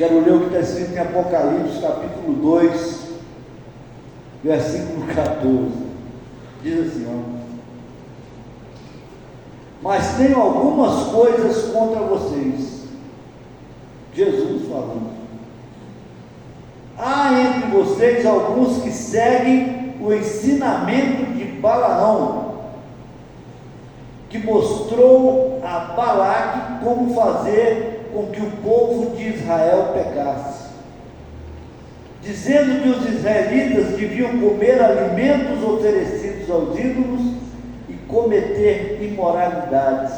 Quero ler o que está escrito em Apocalipse, capítulo 2, versículo 14. Diz assim, ó: mas tenho algumas coisas contra vocês. Jesus falando. Há entre vocês alguns que seguem o ensinamento de Balaão, que mostrou a Balaque como fazer com que o povo de Israel pecasse, dizendo que os israelitas deviam comer alimentos oferecidos aos ídolos e cometer imoralidades.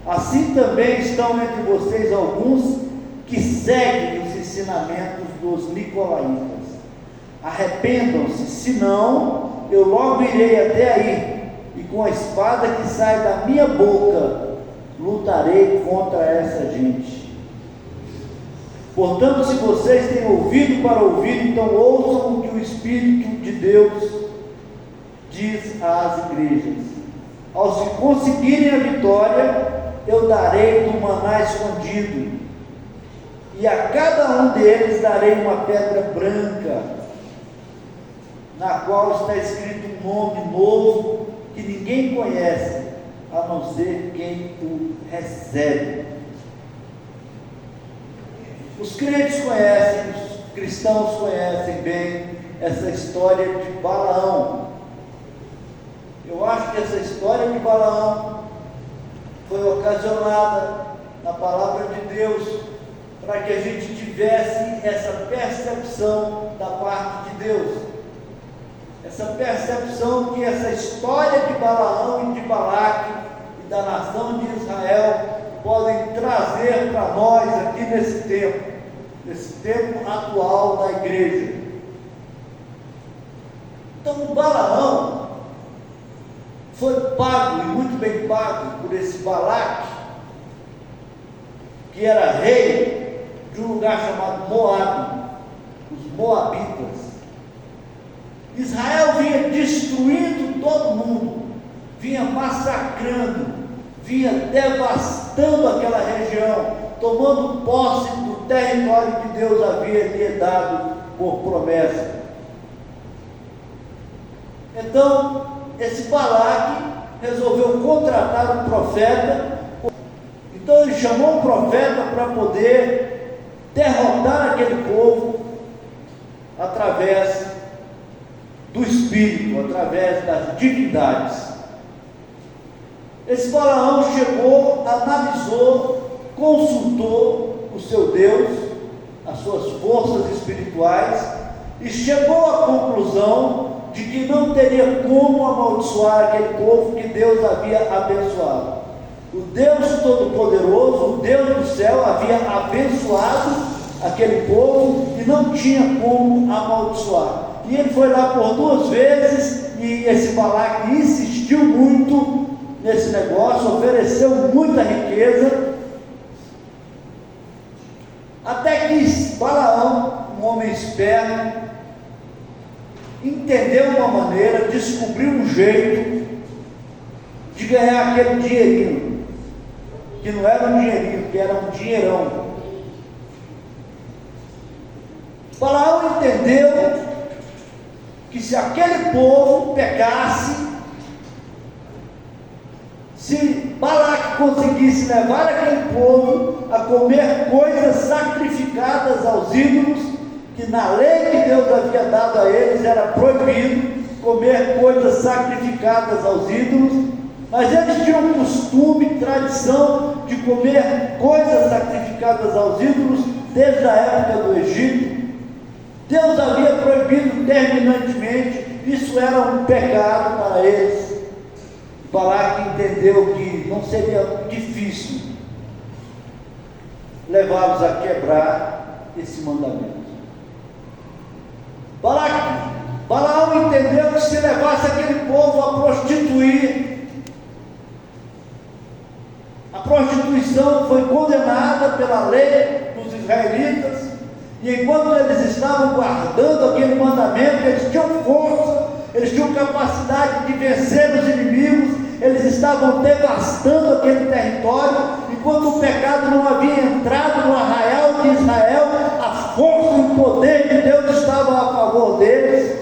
Assim também estão entre vocês alguns que seguem os ensinamentos dos nicolaítas. Arrependam-se, senão eu logo irei até aí, e com a espada que sai da minha boca lutarei contra essa gente. Portanto, se vocês têm ouvido para ouvir, então ouçam o que o Espírito de Deus diz às igrejas. Aos que conseguirem a vitória, eu darei do maná escondido, e a cada um deles darei uma pedra branca, na qual está escrito um nome novo que ninguém conhece, a não ser quem o recebe. Os crentes conhecem, os cristãos conhecem bem essa história de Balaão. Eu acho que essa história de Balaão foi ocasionada na palavra de Deus para que a gente tivesse essa percepção da parte de Deus, essa percepção que essa história de Balaão e de Balaque e da nação de Israel podem trazer para nós aqui nesse tempo atual da igreja. Então o Balaão foi pago, e muito bem pago, por esse Balaque, que era rei de um lugar chamado Moabe, os Moabitas. Israel vinha destruindo todo mundo, vinha massacrando, vinha devastando aquela região, tomando posse do território que Deus havia lhe dado por promessa. Então, esse Balaque resolveu contratar um profeta. Então ele chamou um profeta para poder derrotar aquele povo através do Espírito, através das divindades. Esse Balaão chegou, analisou, consultou o seu Deus, as suas forças espirituais, e chegou à conclusão de que não teria como amaldiçoar aquele povo que Deus havia abençoado. O Deus Todo-Poderoso, o Deus do céu, havia abençoado aquele povo e não tinha como amaldiçoar. E ele foi lá por 2 vezes, e esse Balaque insistiu muito nesse negócio, ofereceu muita riqueza, até que Balaão, um homem esperto, entendeu uma maneira, descobriu um jeito de ganhar aquele dinheirinho, que não era um dinheirinho, que era um dinheirão. Balaão entendeu que se aquele povo pecasse, se Balaque conseguisse levar aquele povo a comer coisas sacrificadas aos ídolos, que na lei que Deus havia dado a eles era proibido comer coisas sacrificadas aos ídolos, mas eles tinham costume, tradição de comer coisas sacrificadas aos ídolos desde a época do Egito. Deus havia proibido terminantemente, isso era um pecado para eles. Balaque entendeu que não seria difícil levá-los a quebrar esse mandamento. Balaão entendeu que se levasse aquele povo a prostituir, a prostituição foi condenada pela lei dos israelitas, e enquanto eles estavam guardando aquele mandamento, eles tinham força, eles tinham capacidade de vencer os inimigos, eles estavam devastando aquele território, enquanto o pecado não havia entrado favor deles.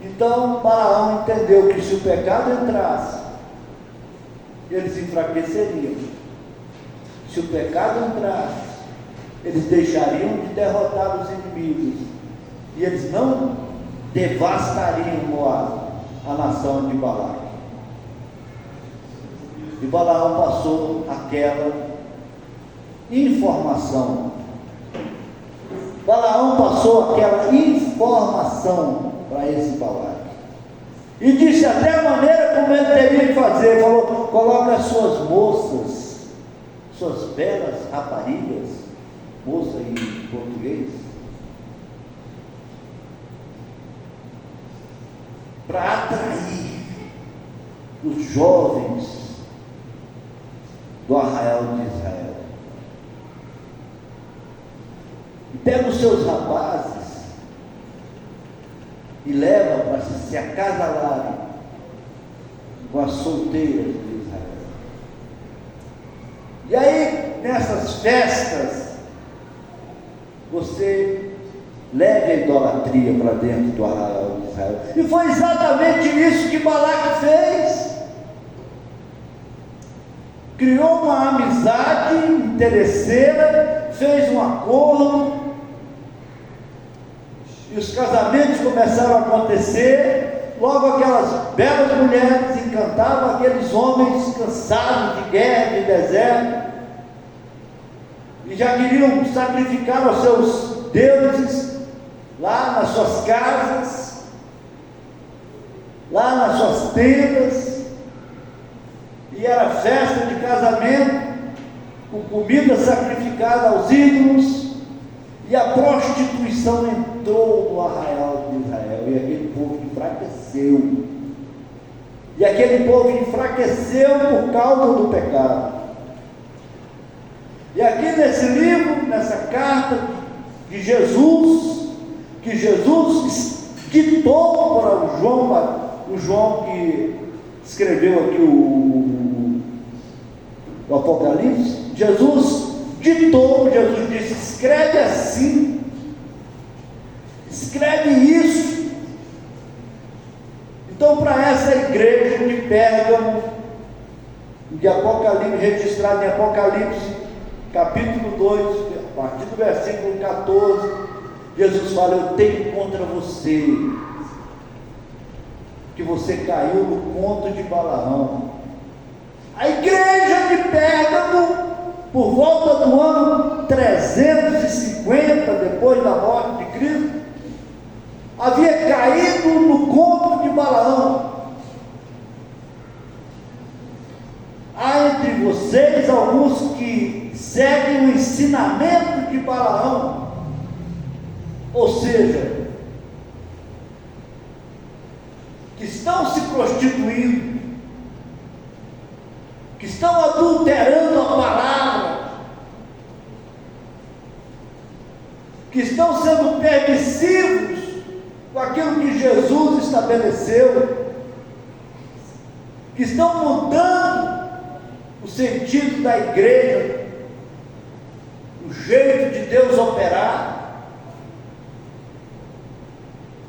Então Balaão entendeu que se o pecado entrasse, eles enfraqueceriam. Se o pecado entrasse, eles deixariam de derrotar os inimigos, e eles não devastariam Moabe, a nação de Balaque. E Balaão passou aquela informação. Balaão passou aquela informação para esse Balaque. E disse até a maneira como ele teria que fazer. Falou: coloca as suas moças, suas belas raparigas, moça em português, para atrair os jovens do arraial de Israel. E pega os seus rapazes e leva para se acasalarem com as solteiras de Israel. E aí, nessas festas, você leve a idolatria para dentro do arraial de Israel. E foi exatamente isso que Balaque fez. Criou uma amizade interesseira, fez um acordo, e os casamentos começaram a acontecer. Logo aquelas belas mulheres encantavam aqueles homens cansados de guerra, de deserto, e já queriam sacrificar aos seus deuses lá nas suas casas, lá nas suas tendas. E era festa de casamento, com comida sacrificada aos ídolos, e a prostituição entrou no arraial de Israel, e aquele povo enfraqueceu. E aquele povo enfraqueceu por causa do pecado. E aqui nesse livro, nessa carta de Jesus, que Jesus ditou para o João que escreveu aqui o Apocalipse, Jesus ditou, Jesus disse: escreve assim, escreve isso. Então, para essa igreja de Pérgamo, de Apocalipse, registrado em Apocalipse, capítulo 2, a partir do versículo 14, Jesus fala: eu tenho contra você, que você caiu no conto de Balaão. A igreja de Pérgamo, por volta do ano 350, depois da morte de Cristo, havia caído no conto de Balaão. Há entre vocês alguns que seguem o ensinamento de Balaão, ou seja, que estão se prostituindo, que estão adulterando a palavra, que estão sendo permissivos com aquilo que Jesus estabeleceu, que estão mudando o sentido da igreja, o jeito de Deus operar,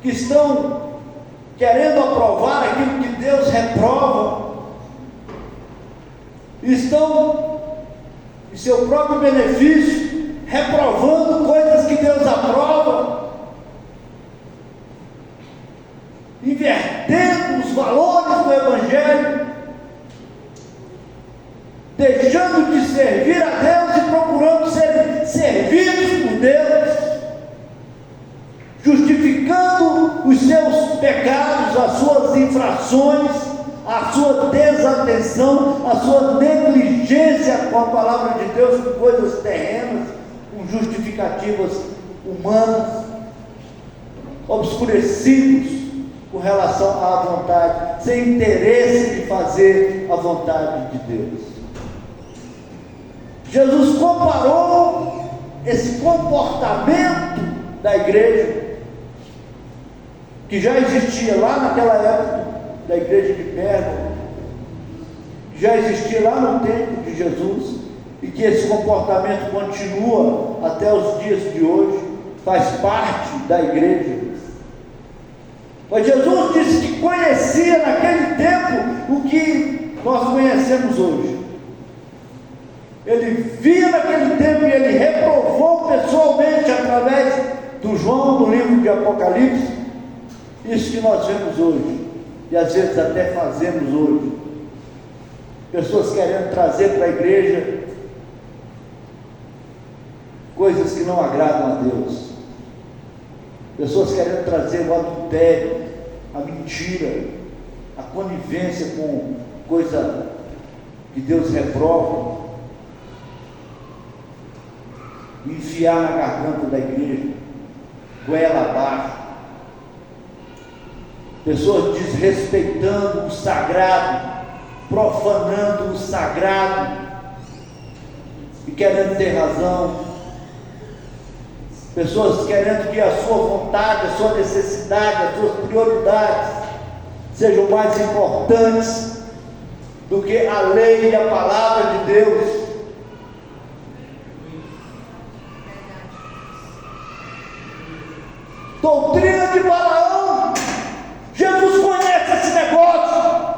que estão querendo aprovar aquilo que Deus reprova, estão, em seu próprio benefício, reprovando coisas que Deus aprova, invertendo os valores do Evangelho, deixando de servir a Deus e procurando ser servidos por Deus, justificando os seus pecados, as suas infrações, a sua desatenção, a sua negligência com a palavra de Deus, com coisas terrenas, com justificativas humanas, obscurecidos com relação à vontade, sem interesse de fazer a vontade de Deus. Jesus comparou esse comportamento da igreja, que já existia lá naquela época, da igreja de Pérgamo, que já existia lá no tempo de Jesus, e que esse comportamento continua até os dias de hoje, faz parte da igreja. Mas Jesus disse que conhecia naquele tempo o que nós conhecemos hoje. Ele via naquele tempo e ele reprovou pessoalmente através do João, no livro de Apocalipse, isso que nós vemos hoje, e às vezes até fazemos hoje. Pessoas querendo trazer para a igreja coisas que não agradam a Deus. Pessoas querendo trazer o adultério, a mentira, a conivência com coisa que Deus reprova, e enfiar na garganta da igreja, goela abaixo. Pessoas desrespeitando o sagrado, profanando o sagrado e querendo ter razão. Pessoas querendo que a sua vontade, a sua necessidade, as suas prioridades sejam mais importantes do que a lei e a palavra de Deus. Doutrina de Balaão. Jesus conhece esse negócio.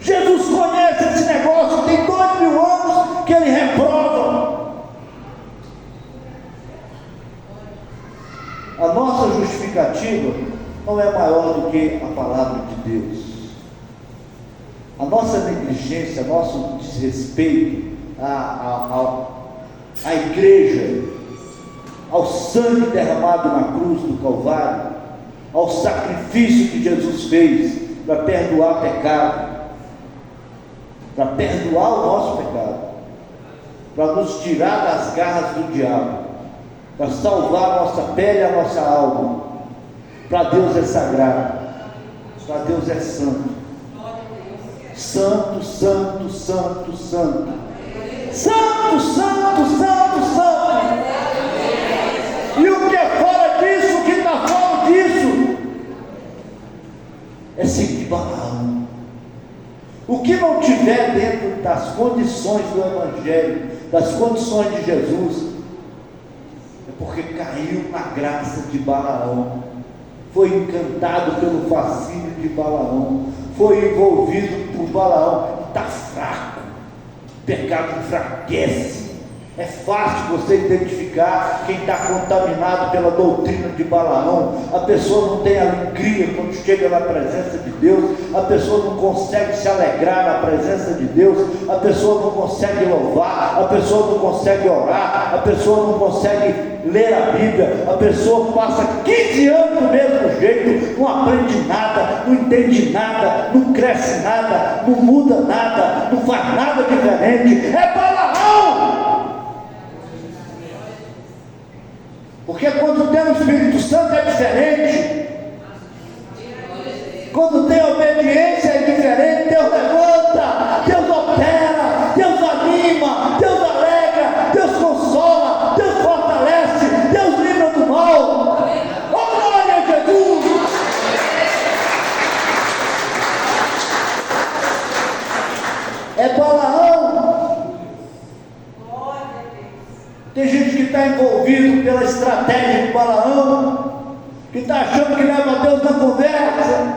Jesus conhece esse negócio. Tem 2000 anos que ele reprova. A nossa justificativa não é maior do que a palavra de Deus. A nossa negligência, nosso desrespeito à igreja, ao sangue derramado na cruz do Calvário, ao sacrifício que Jesus fez para perdoar pecado, para perdoar o nosso pecado, para nos tirar das garras do diabo, para salvar a nossa pele e a nossa alma. Para Deus é sagrado, para Deus é santo. Santo, santo, santo, santo. Santo, santo, santo, santo. E o que é fora disso, o que está fora disso, é seguir Balaão. O que não tiver dentro das condições do Evangelho, das condições de Jesus, é porque caiu na graça de Balaão, foi encantado pelo fascínio de Balaão, foi envolvido por Balaão, está fraco. O pecado enfraquece. É fácil você identificar quem está contaminado pela doutrina de Balaão. A pessoa não tem alegria quando chega na presença de Deus, a pessoa não consegue se alegrar na presença de Deus, a pessoa não consegue louvar, a pessoa não consegue orar, a pessoa não consegue ler a Bíblia, a pessoa passa 15 anos do mesmo jeito, não aprende nada, não entende nada, não cresce nada, não muda nada, não faz nada diferente. É Balaão! Porque quando tem o Espírito Santo é diferente. Quando tem obediência é diferente. Deus levanta, Deus opera, Deus anima, Deus alegra, Deus consola, Deus fortalece, Deus livra do mal. Oh, glória a Jesus! É Balaão. Tem gente que está envolvido pela estratégia de Balaão, que está achando que leva Deus na conversa,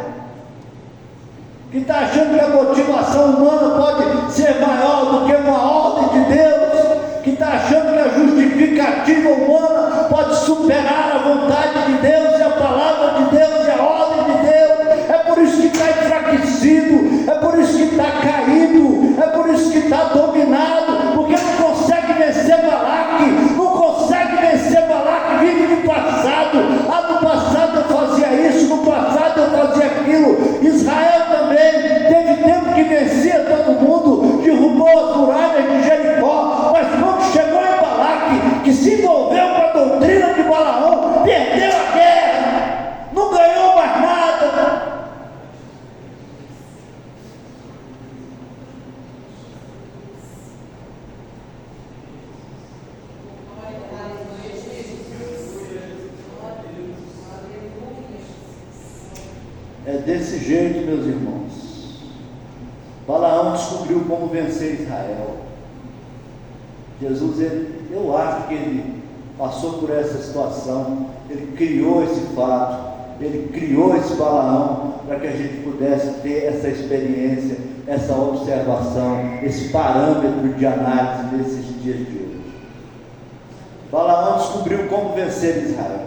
que está achando que a motivação humana pode ser maior do que uma ordem de Deus, que está achando que a justificativa humana pode superar a vontade de Deus e a palavra de Deus e a ordem de Deus. É por isso que está enfraquecido, é por isso que está caído, é por isso que está dominado, porque não consegue vencer Balaque, não consegue vencer Balaque, vive no passado. No passado eu fazia isso, no passado eu fazia aquilo. Israel também teve tempo que vencia todo mundo, derrubou as muralhas de Jericó, mas quando chegou em Balaque, que se envolveu com a doutrina de Balaão, perdeu a guerra, não ganhou mais nada. É desse jeito, meus irmãos. Balaão descobriu como vencer Israel. Jesus, eu acho que ele passou por essa situação, ele criou esse fato, ele criou esse Balaão para que a gente pudesse ter essa experiência, essa observação, esse parâmetro de análise nesses dias de hoje. Balaão descobriu como vencer Israel,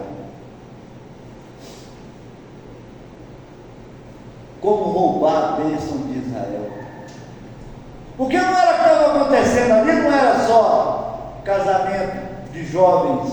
como roubar a bênção de Israel. Porque não era o que estava acontecendo ali, não era só casamento de jovens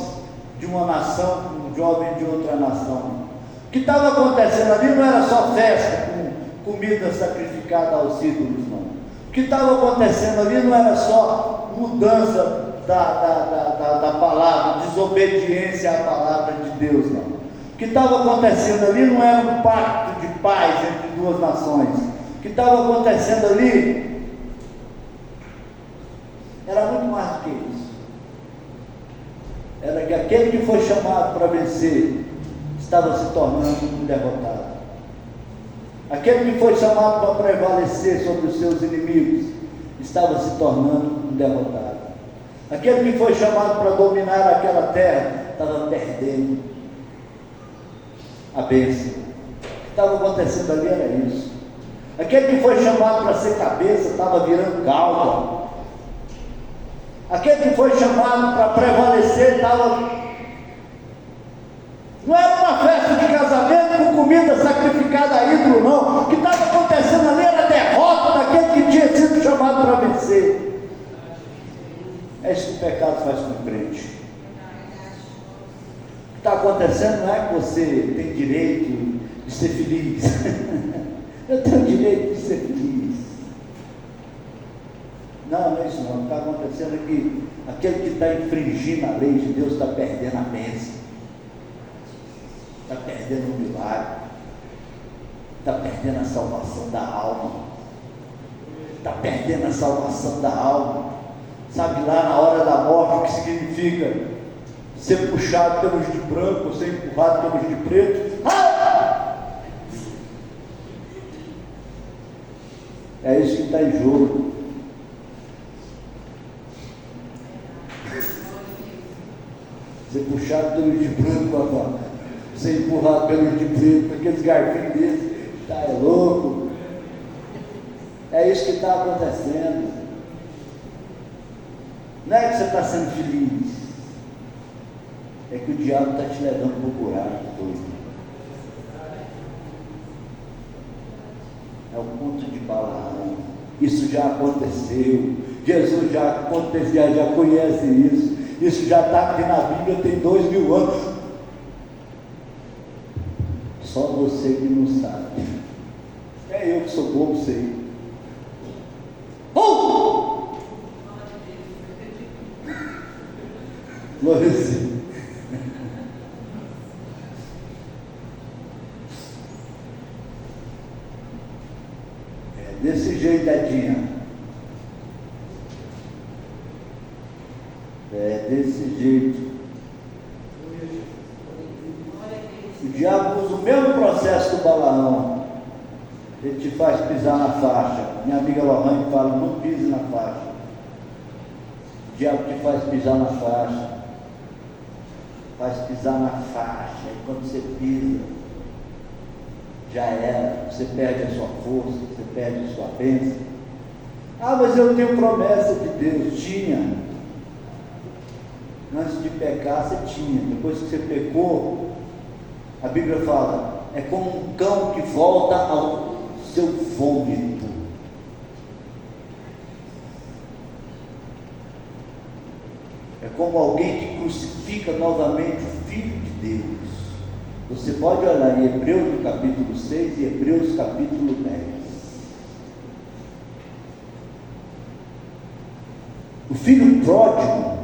de uma nação com um jovem de outra nação. O que estava acontecendo ali não era só festa com comida sacrificada aos ídolos, não. O que estava acontecendo ali não era só mudança da palavra, desobediência à palavra de Deus, não. O que estava acontecendo ali não era um pacto de paz entre duas nações. O que estava acontecendo ali era muito mais do que isso. Era que aquele que foi chamado para vencer estava se tornando um derrotado. Aquele que foi chamado para prevalecer sobre os seus inimigos estava se tornando um derrotado. Aquele que foi chamado para dominar aquela terra estava perdendo a bênção. O que estava acontecendo ali era isso. Aquele que foi chamado para ser cabeça estava virando cauda. Aquele que foi chamado para prevalecer estava... Não era uma festa de casamento com comida sacrificada a ídolo, não. O que estava acontecendo ali era a derrota daquele que tinha sido chamado para vencer. É isso que o pecado faz com o crente. O que está acontecendo não é que você tem direito de ser feliz. Eu tenho direito de ser feliz. Não é isso não. O que está acontecendo é que aquele que está infringindo a lei de Deus está perdendo a bênção. Está perdendo o milagre, está perdendo a salvação da alma, está perdendo a salvação da alma. Sabe lá na hora da morte o que significa ser puxado pelos de branco, ser empurrado pelos de preto? Ah! É isso que está em jogo. Ser puxado pelos de branco agora, ser empurrado pelos de preto, aqueles garfinhos desses, tá, é louco. É isso que está acontecendo. Não é que você está sendo feliz, é que o diabo está te levando para o buraco todo. É o ponto de Balaão. Isso já aconteceu. Jesus já conhece isso. Isso já está aqui na Bíblia, tem 2000 anos. Só você que não sabe. É eu que sou bobo, sei. Glória a Deus. É desse jeito, Edinha. É desse jeito. O diabo usa o mesmo processo do Balaão. Ele te faz pisar na faixa. Minha amiga Lohane fala, não pise na faixa. O diabo te faz pisar na faixa. Faz pisar na faixa. E quando você pisa, já era. Você perde a sua força, você perde a sua bênção. Ah, mas eu tenho promessa de Deus. Tinha. Antes de pecar, você tinha. Depois que você pecou, a Bíblia fala, é como um cão que volta ao seu vômito. É como alguém que crucifica novamente o Filho de Deus. Você pode olhar em Hebreus no capítulo 6 e Hebreus capítulo 10. O filho pródigo,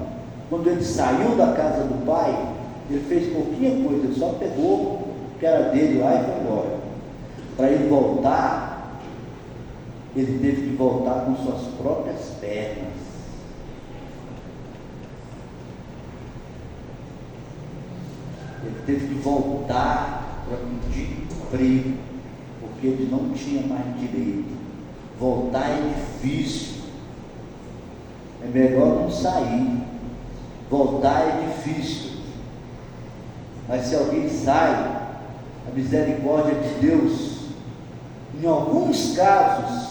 quando ele saiu da casa do pai, ele fez pouquinha coisa, ele só pegou o que era dele lá e foi embora. Para ele voltar, ele teve que voltar com suas próprias pernas. Ele teve que voltar para pedir emprego, porque ele não tinha mais direito. Voltar é difícil. É melhor não sair. Voltar é difícil, mas se alguém sai, a misericórdia de Deus, em alguns casos,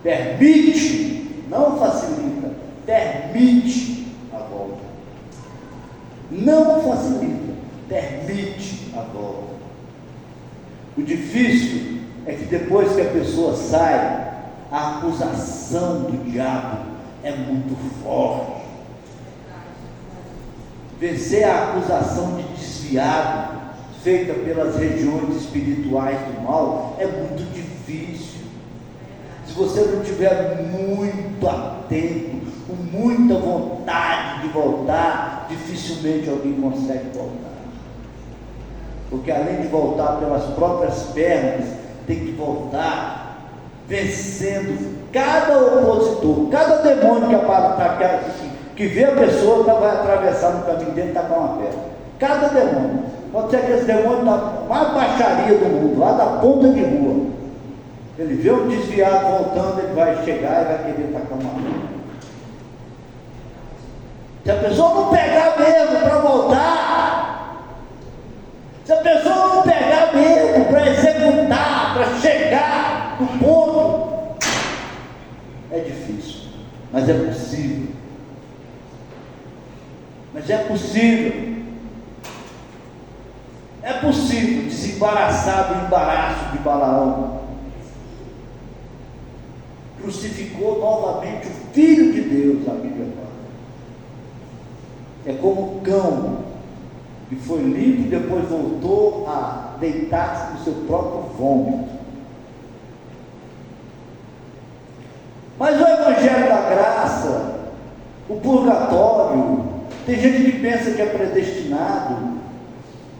permite, não facilita, permite a volta. Não facilita, permite a volta. O difícil é que depois que a pessoa sai, a acusação do diabo é muito forte. Vencer a acusação de desviado, feita pelas regiões espirituais do mal, é muito difícil. Se você não tiver muito atento, com muita vontade de voltar, dificilmente alguém consegue voltar. Porque além de voltar pelas próprias pernas, tem que voltar vencendo cada opositor, cada demônio que vê a pessoa, vai atravessar no caminho dele e tacar uma pedra. Cada demônio. Pode ser que esse demônio da mais baixaria do mundo, lá da ponta de rua. Ele vê um desviado voltando, ele vai chegar e vai querer tacar uma pedra. Se a pessoa não pegar mesmo para voltar, se a pessoa não pegar mesmo para executar, para chegar no ponto, é difícil, mas é possível. Mas é possível. É possível desembaraçar do embaraço de Balaão. Crucificou novamente o Filho de Deus, a Bíblia fala. É como um cão que foi limpo e depois voltou a deitar-se no seu próprio vômito. Mas o Evangelho da Graça, o purgatório, tem gente que pensa que é predestinado,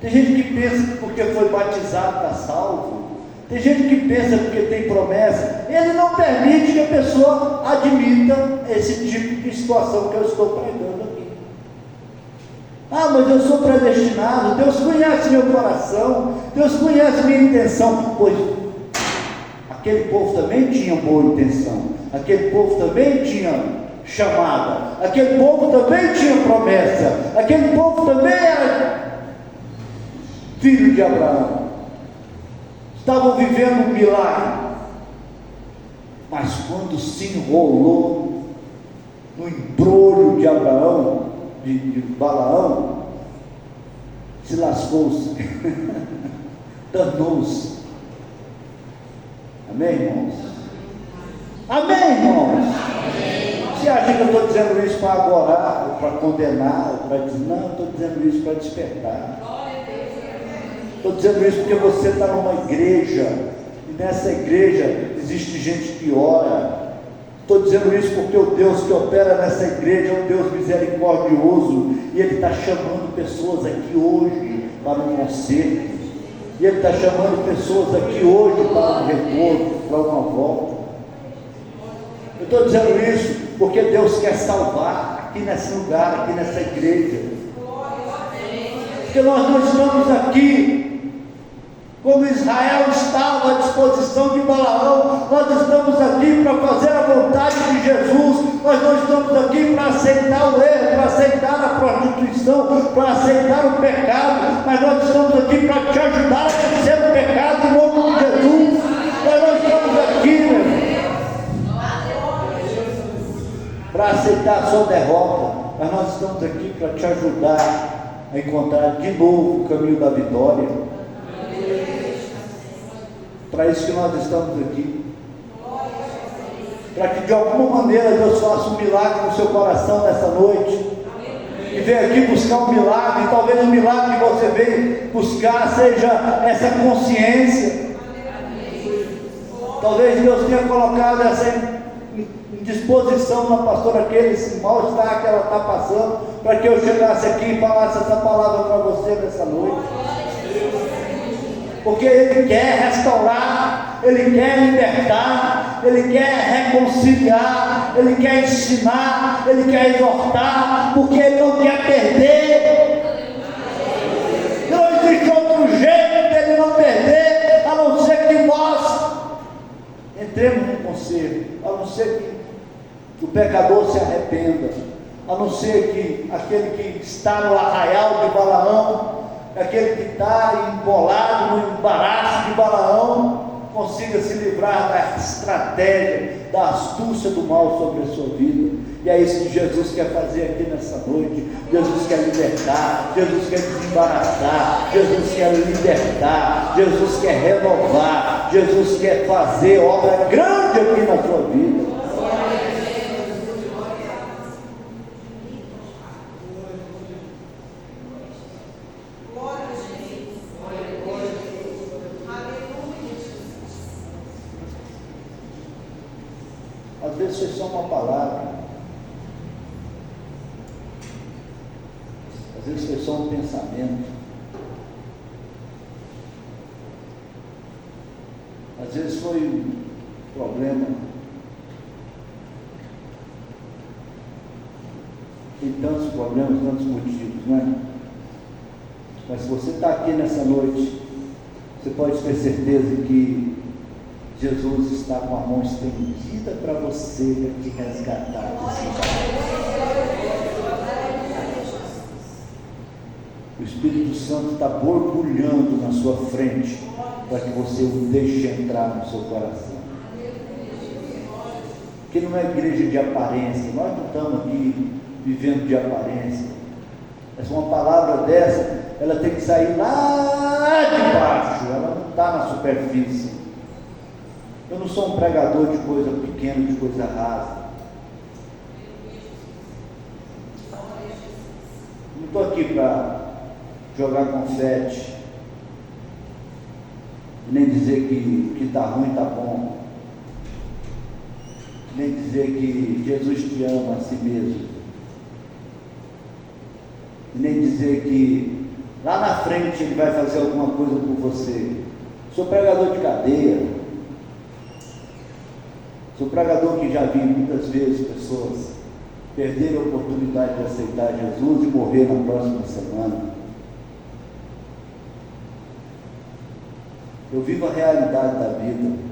tem gente que pensa que porque foi batizado está salvo, tem gente que pensa porque tem promessa. Ele não permite que a pessoa admita esse tipo de situação que eu estou pregando aqui. Ah, mas eu sou predestinado, Deus conhece meu coração, Deus conhece minha intenção. Pois aquele povo também tinha boa intenção, aquele povo também tinha chamada, aquele povo também tinha promessa, aquele povo também era filho de Abraão, estavam vivendo um milagre. Mas quando se enrolou no embrulho de Abraão, de Balaão, se lascou-se, danou-se. Amém, irmãos? Amém, irmãos? Você acha que eu estou dizendo isso para agorar, para condenar, para dizer, não, eu estou dizendo isso para despertar. Estou dizendo isso porque você está numa igreja, e nessa igreja existe gente que ora. Estou dizendo isso porque o Deus que opera nessa igreja é um Deus misericordioso, e Ele está chamando pessoas aqui hoje para um concerto, e Ele está chamando pessoas aqui hoje para um retorno, para uma volta. Eu estou dizendo isso porque Deus quer salvar aqui nesse lugar, aqui nessa igreja, porque nós não estamos aqui como Israel estava à disposição de Balaão. Nós estamos aqui para fazer a vontade de Jesus. Nós não estamos aqui para aceitar o erro, para aceitar a prostituição, para aceitar o pecado, mas nós estamos aqui para te ajudar a vencer o pecado em nome de Jesus. Nós não estamos aqui, meu irmão, para aceitar a sua derrota, mas nós estamos aqui para te ajudar a encontrar de novo o caminho da vitória. Para isso que nós estamos aqui, para que de alguma maneira Deus faça um milagre no seu coração nessa noite, e venha aqui buscar um milagre. Talvez o milagre que você veio buscar seja essa consciência. Talvez Deus tenha colocado essa em disposição na pastora, aquele mal-estar que ela está passando, para que eu chegasse aqui e falasse essa palavra para você nessa noite. Porque Ele quer restaurar, Ele quer libertar, Ele quer reconciliar, Ele quer ensinar, Ele quer exortar, porque Ele não quer perder. Não existe outro jeito de Ele não perder, a não ser que nós entremos no conselho, a não ser que o pecador se arrependa, a não ser que aquele que está no arraial de Balaão, aquele que está embolado no embaraço de Balaão, consiga se livrar da estratégia, da astúcia do mal sobre a sua vida. E é isso que Jesus quer fazer aqui nessa noite. Jesus quer libertar, Jesus quer desembaraçar, Jesus quer libertar, Jesus quer renovar, Jesus quer fazer obra grande aqui na sua vida. Às vezes foi só uma palavra, às vezes foi só um pensamento, às vezes foi um problema. Tem tantos problemas, tantos motivos, não é? Mas se você está aqui nessa noite, você pode ter certeza que Jesus está com a mão estendida para você, para te resgatar desse mal. O Espírito Santo está borbulhando na sua frente para que você o deixe entrar no seu coração. Porque não é igreja de aparência, nós não estamos aqui vivendo de aparência. Essa uma palavra dessa, ela tem que sair lá de baixo, ela não está na superfície. Eu não sou um pregador de coisa pequena, de coisa rasa. Não estou aqui para jogar confete, nem dizer que está ruim, está bom, nem dizer que Jesus te ama a si mesmo, nem dizer que lá na frente Ele vai fazer alguma coisa por você. Sou pregador de cadeia. Sou pregador que já vi muitas vezes pessoas perderem a oportunidade de aceitar Jesus e morrer na próxima semana. Eu vivo a realidade da vida.